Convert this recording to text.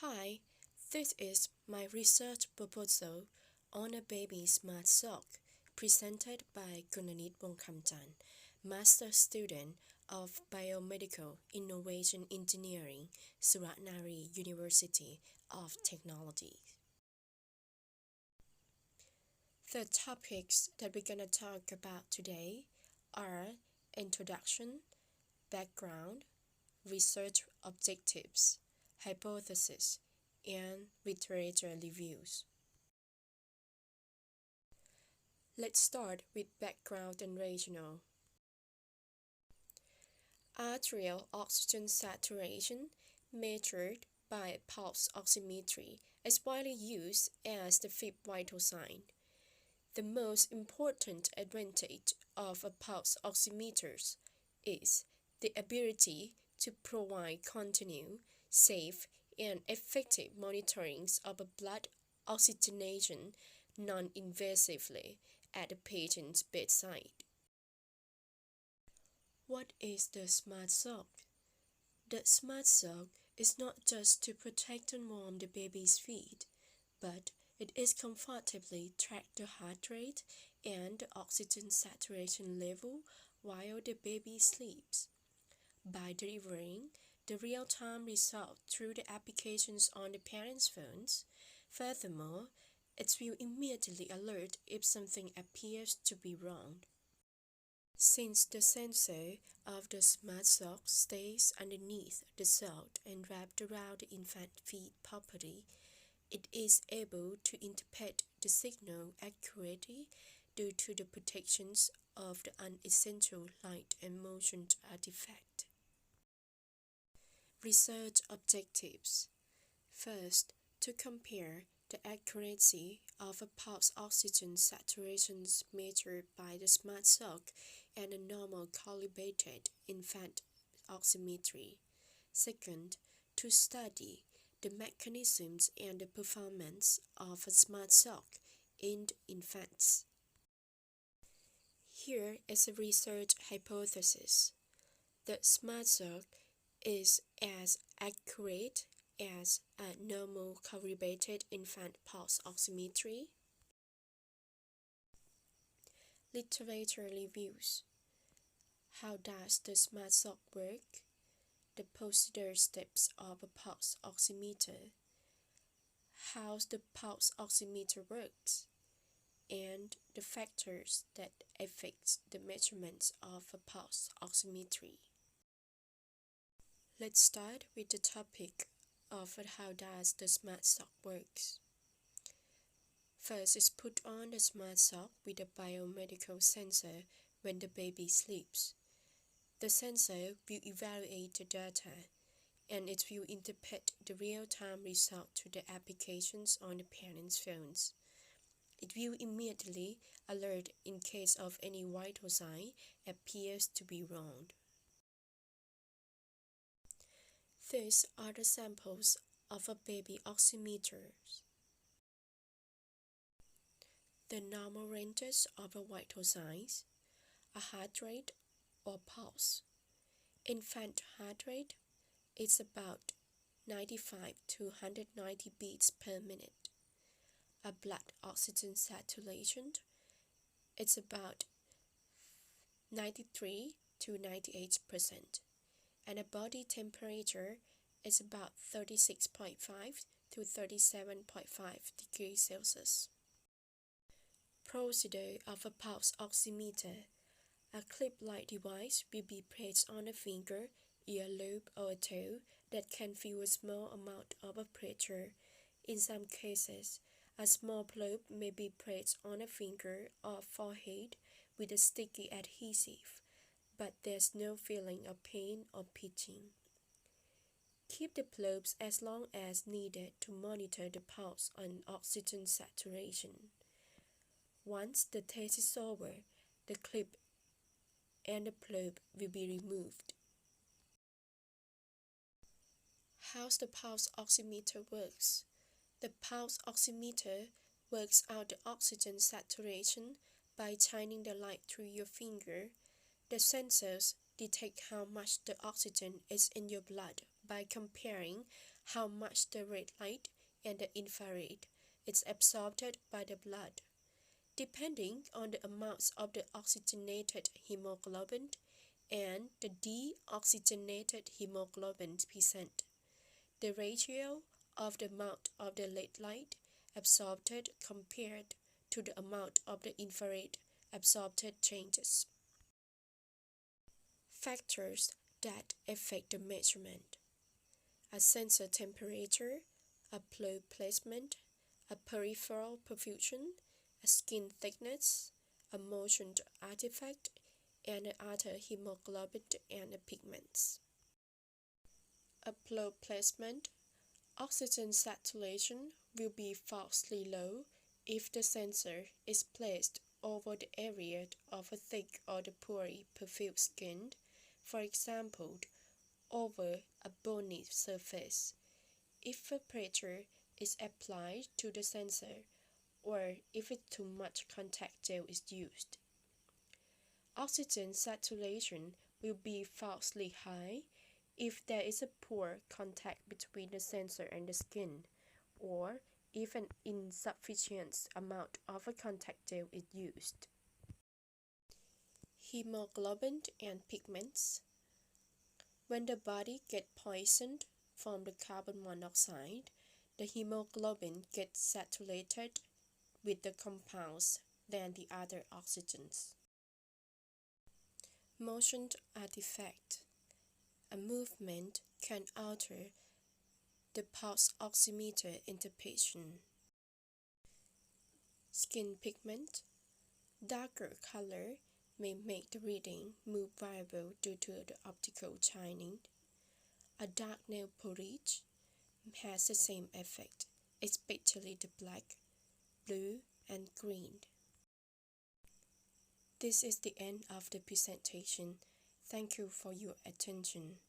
Hi, this is my research proposal on a baby smart sock presented by Gunanit Wongkamjan, Master Student of Biomedical Innovation Engineering, Suratnari University of Technology. The topics that we're going to talk about today are introduction, background, research objectives, hypothesis, and literature reviews. Let's start with background and rationale. Arterial oxygen saturation, measured by pulse oximetry, is widely used as the fifth vital sign. The most important advantage of a pulse oximeter is the ability to provide continued, safe, and effective monitoring of blood oxygenation non-invasively at the patient's bedside. What is the Smart Sock? The Smart Sock is not just to protect and warm the baby's feet, but it is comfortably track the heart rate and the oxygen saturation level while the baby sleeps. By delivering the real-time result through the applications on the parents' phones, furthermore, it will immediately alert if something appears to be wrong. Since the sensor of the Smart Sock stays underneath the sock and wrapped around the infant's feet properly, it is able to interpret the signal accurately due to the protections of the unessential light and motion artifact. Research objectives. First, to compare the accuracy of a pulse oxygen saturation measured by the Smart Sock and a normal calibrated infant oximetry. Second, to study the mechanisms and the performance of a Smart Sock in infants. Here is a research hypothesis. The Smart Sock is as accurate as a normal calibrated infant pulse oximetry. Literature reviews. How does the Smart Sock work? The procedure steps of a pulse oximeter. How the pulse oximeter works, and the factors that affect the measurements of a pulse oximetry. Let's start with the topic of how does the Smart Sock works. First is put on the Smart Sock with a biomedical sensor when the baby sleeps. The sensor will evaluate the data and it will interpret the real-time result to the applications on the parents' phones. It will immediately alert in case of any vital sign appears to be wrong. These are the samples of a baby oximeter. The normal ranges of a vital signs, a heart rate or pulse. Infant heart rate is about 95 to 190 beats per minute. A blood oxygen saturation is about 93 to 98%, and a body temperature is about 36.5 to 37.5 degrees Celsius. Procedure of a pulse oximeter. A clip-like device will be placed on a finger, earlobe, or a toe that can feel a small amount of pressure. In some cases, a small probe may be placed on a finger or forehead with a sticky adhesive, but there's no feeling of pain or pitching. Keep the probes as long as needed to monitor the pulse and oxygen saturation. Once the test is over, the clip and the probe will be removed. How the pulse oximeter works? The pulse oximeter works out the oxygen saturation by shining the light through your finger. The sensors detect how much the oxygen is in your blood by comparing how much the red light and the infrared is absorbed by the blood. Depending on the amounts of the oxygenated hemoglobin and the deoxygenated hemoglobin percent, the ratio of the amount of the red light absorbed compared to the amount of the infrared absorbed changes. Factors that affect the measurement: a sensor temperature, a probe placement, a peripheral perfusion, a skin thickness, a motion artifact, and other hemoglobin and pigments. A probe placement: oxygen saturation will be falsely low if the sensor is placed over the area of a thick or the poorly perfused skin, for example, over a bony surface. If a pressure is applied to the sensor, or if too much contact gel is used. Oxygen saturation will be falsely high if there is a poor contact between the sensor and the skin, or if an insufficient amount of a contact gel is used. Hemoglobin and pigments. When the body gets poisoned from the carbon monoxide, the hemoglobin gets saturated with the compounds than the other oxygens. Motion artifact. A movement can alter the pulse oximeter interpretation. Skin pigment. Darker color may make the reading more variable due to the optical shining. A dark nail polish has the same effect, especially the black, blue, and green. This is the end of the presentation. Thank you for your attention.